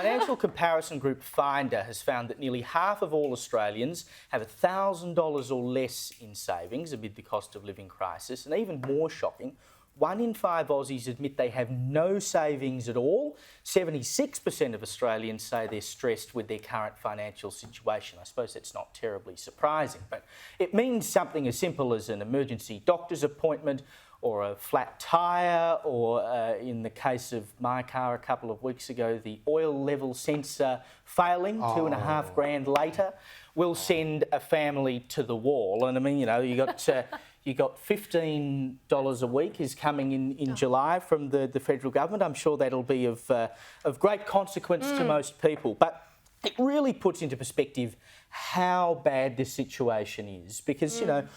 financial comparison group Finder has found that nearly half of all Australians have $1,000 or less in savings amid the cost of living crisis. And even more shocking, 1 in 5 Aussies admit they have no savings at all. 76% of Australians say they're stressed with their current financial situation. I suppose that's not terribly surprising, but it means something as simple as an emergency doctor's appointment or a flat tyre, or in the case of my car a couple of weeks ago, the oil level sensor failing 2.5 grand later, will send a family to the wall. And I mean, you know, you got $15 a week is coming in July from the federal government. I'm sure that'll be of great consequence to most people. But it really puts into perspective how bad this situation is, because, you know,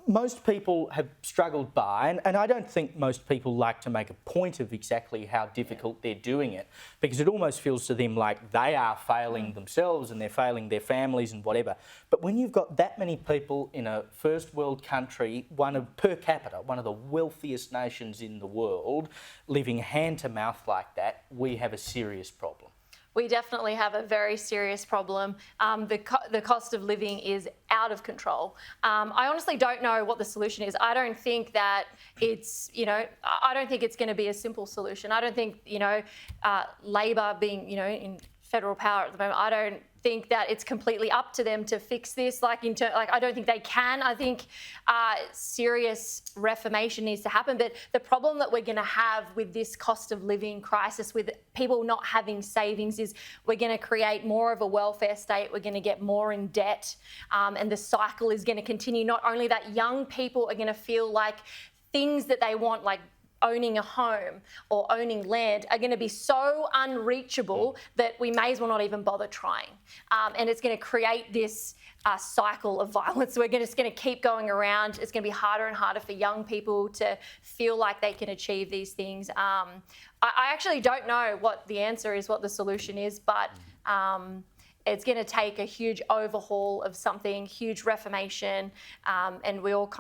most people have struggled by, and I don't think most people like to make a point of exactly how difficult they're doing it, because it almost feels to them like they are failing themselves and they're failing their families and whatever. But when you've got that many people in a first world country, per capita, one of the wealthiest nations in the world, living hand to mouth like that, we have a serious problem. We definitely have a very serious problem. The cost of living is out of control. I honestly don't know what the solution is. I don't think that it's, I don't think it's going to be a simple solution. I don't think, Labor being, in federal power at the moment, I don't think that it's completely up to them to fix this. I don't think they can. I think serious reformation needs to happen. But the problem that we're going to have with this cost of living crisis, with people not having savings, is we're going to create more of a welfare state. We're going to get more in debt, and the cycle is going to continue. Not only that, young people are going to feel like things that they want, like owning a home or owning land, are going to be so unreachable that we may as well not even bother trying. And it's going to create this cycle of violence. We're just going to keep going around. It's going to be harder and harder for young people to feel like they can achieve these things. I actually don't know what the answer is, what the solution is, but it's going to take a huge overhaul of something, huge reformation, and we all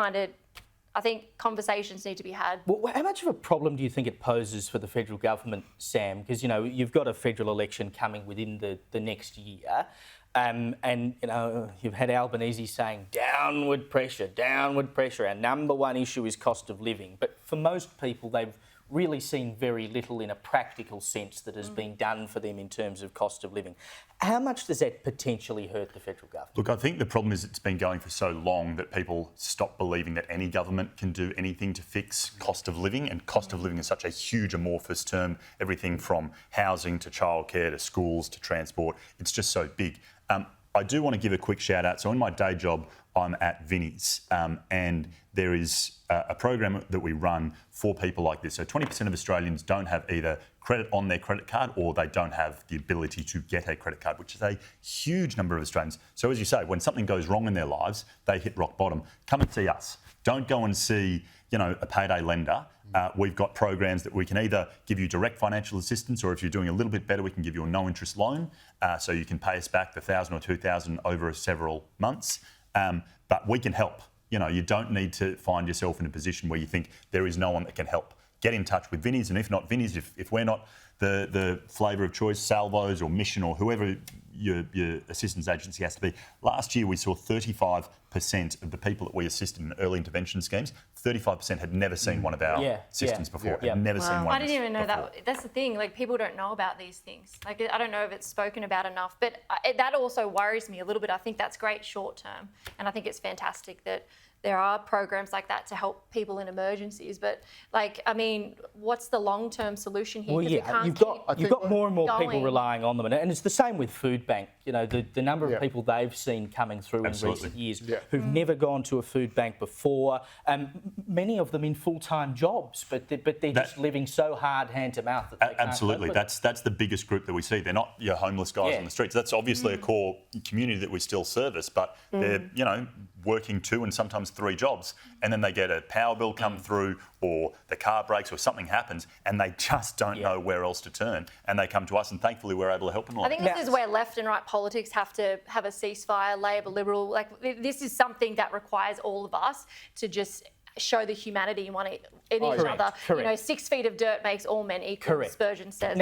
I think conversations need to be had. Well, how much of a problem do you think it poses for the federal government, Sam? Because, you've got a federal election coming within the next year. And, you've had Albanese saying downward pressure. Our number one issue is cost of living. But for most people, they've really seen very little in a practical sense that has been done for them in terms of cost of living. How much does that potentially hurt the federal government? Look, I think the problem is it's been going for so long that people stop believing that any government can do anything to fix cost of living, and cost of living is such a huge amorphous term, everything from housing to childcare to schools to transport. It's just so big. I do want to give a quick shout out. So in my day job, I'm at Vinnie's, and there is a program that we run for people like this. So 20% of Australians don't have either credit on their credit card, or they don't have the ability to get a credit card, which is a huge number of Australians. So as you say, when something goes wrong in their lives, they hit rock bottom. Come and see us. Don't go and see, a payday lender. We've got programs that we can either give you direct financial assistance, or if you're doing a little bit better, we can give you a no interest loan. So you can pay us back the $1,000 or $2,000 over several months. But we can help. You don't need to find yourself in a position where you think there is no one that can help. Get in touch with Vinnie's, and if not Vinnie's, if we're not the flavour of choice, Salvos or Mission or whoever your assistance agency has to be. Last year we saw 35% of the people that we assisted in early intervention schemes, 35% had never seen one of our systems before. Had never seen one. I didn't even know that. That's the thing. People don't know about these things. I don't know if it's spoken about enough. But that also worries me a little bit. I think that's great short term, and I think it's fantastic that there are programs like that to help people in emergencies. But what's the long-term solution here? Well, you've got more and more people relying on them, and it's the same with Food Bank. The number of people they've seen coming through in recent years who've never gone to a food bank before. Many of them in full-time jobs, but they're just living so hard hand to mouth that they can't. Absolutely, that's the biggest group that we see. They're not your homeless guys on the streets. That's obviously a core community that we still service, but they're working 2 and sometimes 3 jobs, and then they get a power bill come through, or the car breaks, or something happens, and they just don't know where else to turn, and they come to us, and thankfully we're able to help them. I think this is where left and right politics have to have a ceasefire. Labor, Liberal, this is something that requires all of us to just show the humanity in each other. 6 feet of dirt makes all men equal, Spurgeon says.